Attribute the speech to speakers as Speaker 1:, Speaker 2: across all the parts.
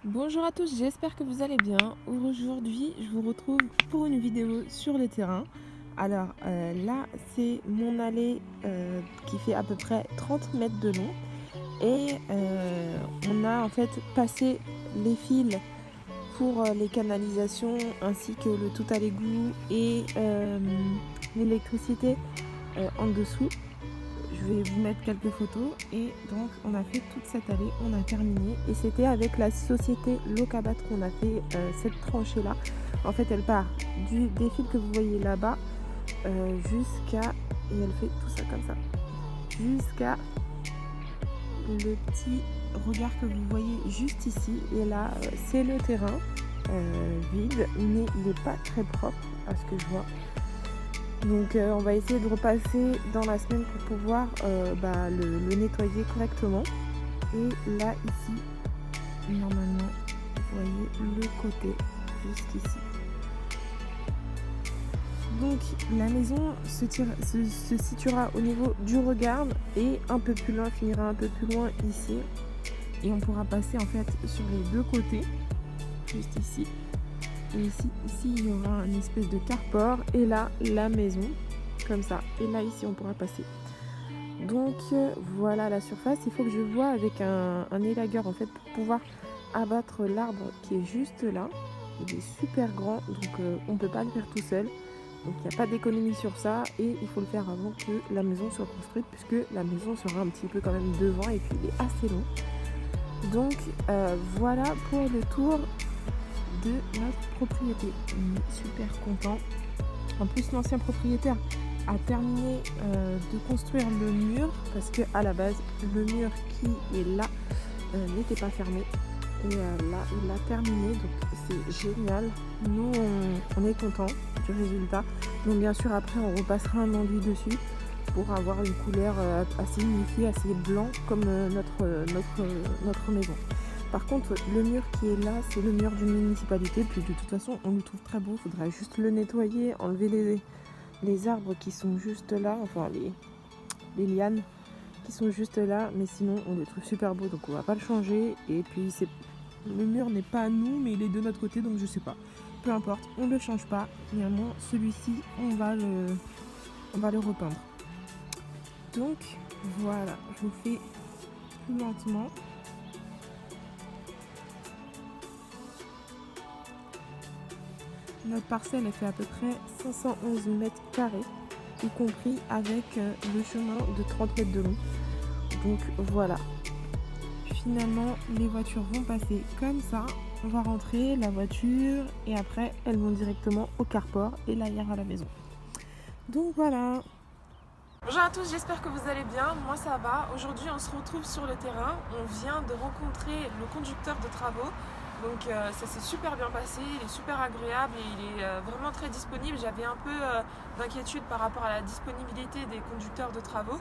Speaker 1: Bonjour à tous, j'espère que vous allez bien. Aujourd'hui, je vous retrouve pour une vidéo sur le terrain. Alors là, c'est mon allée qui fait à peu près 30 mètres de long. Et on a en fait passé les fils pour les canalisations ainsi que le tout à l'égout et l'électricité en dessous. Je vais vous mettre quelques photos et donc on a fait toute cette allée, on a terminé et c'était avec la société Locabat qu'on a fait cette tranchée là. En fait elle part des fils que vous voyez là-bas jusqu'à, et elle fait tout ça comme ça, jusqu'à le petit regard que vous voyez juste ici. Et là c'est le terrain vide, mais il n'est pas très propre à ce que je vois. Donc on va essayer de repasser dans la semaine pour pouvoir le nettoyer correctement. Et là ici, normalement, vous voyez le côté jusqu'ici. Donc la maison se situera au niveau du regard et un peu plus loin, finira un peu plus loin ici. Et on pourra passer en fait sur les deux côtés, juste ici. Et ici, il y aura une espèce de carport et là la maison comme ça, et là ici on pourra passer. Donc voilà la surface. Il faut que je vois avec un élagueur en fait pour pouvoir abattre l'arbre qui est juste là. Il est super grand, donc on peut pas le faire tout seul, donc il n'y a pas d'économie sur ça et il faut le faire avant que la maison soit construite, puisque la maison sera un petit peu quand même devant et puis il est assez long. Donc voilà pour le tour de notre propriété. On est super content. En plus, l'ancien propriétaire a terminé de construire le mur, parce que à la base le mur qui est là n'était pas fermé, et là il l'a terminé, donc c'est génial. Nous on est content du résultat. Donc bien sûr après on repassera un enduit dessus pour avoir une couleur assez unifiée, assez blanc comme notre maison. Par contre, le mur qui est là, c'est le mur d'une municipalité. Puis de toute façon, on le trouve très beau. Il faudra juste le nettoyer, enlever les arbres qui sont juste là, enfin les lianes qui sont juste là. Mais sinon, on le trouve super beau, donc on va pas le changer. Et puis, le mur n'est pas à nous, mais il est de notre côté, donc je sais pas. Peu importe, on le change pas. Néanmoins, celui-ci, on va le repeindre. Donc, voilà, je vous fais plus lentement. Notre parcelle elle fait à peu près 511 mètres carrés, y compris avec le chemin de 30 mètres de long. Donc voilà. Finalement, les voitures vont passer comme ça. On va rentrer la voiture et après, elles vont directement au carport et là, il y aura la maison. Donc voilà. Bonjour à tous, j'espère que vous allez bien. Moi, ça va. Aujourd'hui, on se retrouve sur le terrain. On vient de rencontrer le conducteur de travaux. Donc ça s'est super bien passé, il est super agréable et il est vraiment très disponible. J'avais un peu d'inquiétude par rapport à la disponibilité des conducteurs de travaux.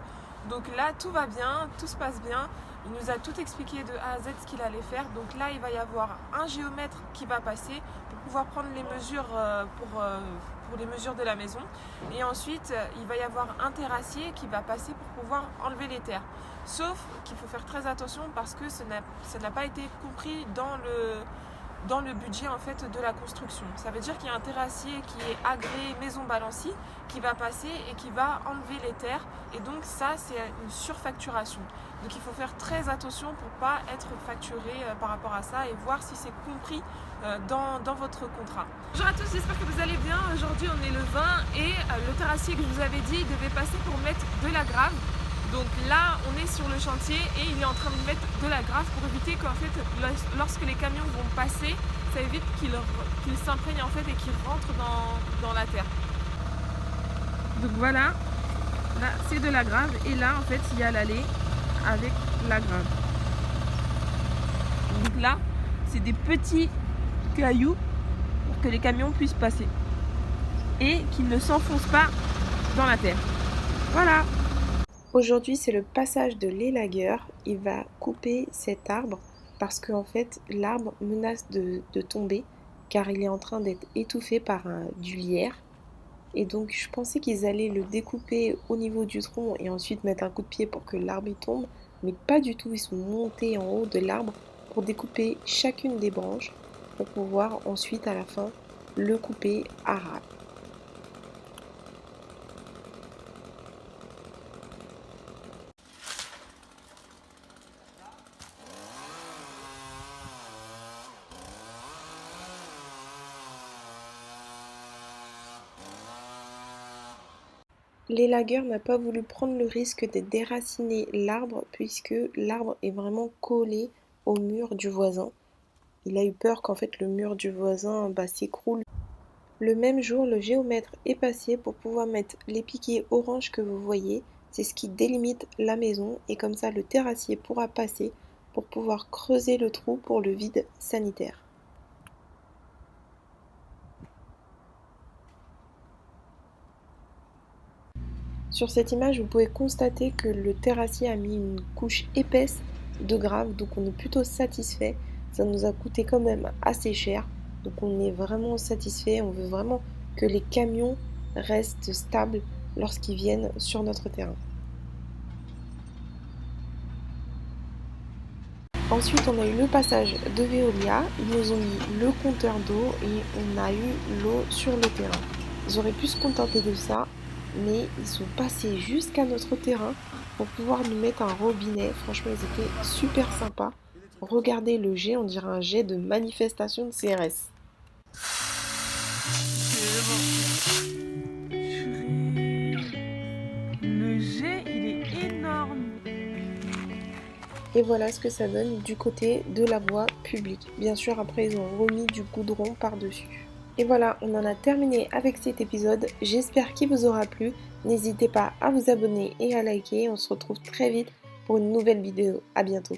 Speaker 1: Donc là, tout va bien, tout se passe bien. Il nous a tout expliqué de A à Z ce qu'il allait faire. Donc là, il va y avoir un géomètre qui va passer pour pouvoir prendre les mesures pour les mesures de la maison. Et ensuite, il va y avoir un terrassier qui va passer pour pouvoir enlever les terres. Sauf qu'il faut faire très attention parce que ça n'a pas été compris dans le budget en fait de la construction. Ça veut dire qu'il y a un terrassier qui est agréé maison Balancy qui va passer et qui va enlever les terres, et donc ça c'est une surfacturation. Donc il faut faire très attention pour ne pas être facturé par rapport à ça et voir si c'est compris dans votre contrat. Bonjour à tous, j'espère que vous allez bien. Aujourd'hui on est le 20 et le terrassier que je vous avais dit devait passer pour mettre de la grave. Donc là, on est sur le chantier et il est en train de mettre de la grave pour éviter qu'en fait, lorsque les camions vont passer, ça évite qu'ils s'imprègnent en fait et qu'ils rentrent dans la terre. Donc voilà, là c'est de la grave et là en fait il y a l'allée avec la grave. Donc là, c'est des petits cailloux pour que les camions puissent passer et qu'ils ne s'enfoncent pas dans la terre. Voilà. Aujourd'hui, c'est le passage de l'élagueur. Il va couper cet arbre parce qu'en fait, l'arbre menace de tomber car il est en train d'être étouffé par du lierre. Et donc, je pensais qu'ils allaient le découper au niveau du tronc et ensuite mettre un coup de pied pour que l'arbre y tombe, mais pas du tout. Ils sont montés en haut de l'arbre pour découper chacune des branches pour pouvoir ensuite à la fin le couper à ras. L'élagueur n'a pas voulu prendre le risque de déraciner l'arbre puisque l'arbre est vraiment collé au mur du voisin. Il a eu peur qu'en fait le mur du voisin s'écroule. Le même jour, le géomètre est passé pour pouvoir mettre les piquets orange que vous voyez. C'est ce qui délimite la maison et comme ça le terrassier pourra passer pour pouvoir creuser le trou pour le vide sanitaire. Sur cette image, vous pouvez constater que le terrassier a mis une couche épaisse de grave, donc on est plutôt satisfait. Ça nous a coûté quand même assez cher, donc on est vraiment satisfait. On veut vraiment que les camions restent stables lorsqu'ils viennent sur notre terrain. Ensuite, on a eu le passage de Veolia. Ils nous ont mis le compteur d'eau et on a eu l'eau sur le terrain. Ils auraient pu se contenter de ça, mais ils sont passés jusqu'à notre terrain pour pouvoir nous mettre un robinet. Franchement, ils étaient super sympas. Regardez le jet, on dirait un jet de manifestation de CRS.
Speaker 2: Le jet, il est énorme.
Speaker 1: Et voilà ce que ça donne du côté de la voie publique. Bien sûr, après, ils ont remis du goudron par-dessus. Et voilà, on en a terminé avec cet épisode. J'espère qu'il vous aura plu. N'hésitez pas à vous abonner et à liker. On se retrouve très vite pour une nouvelle vidéo. À bientôt.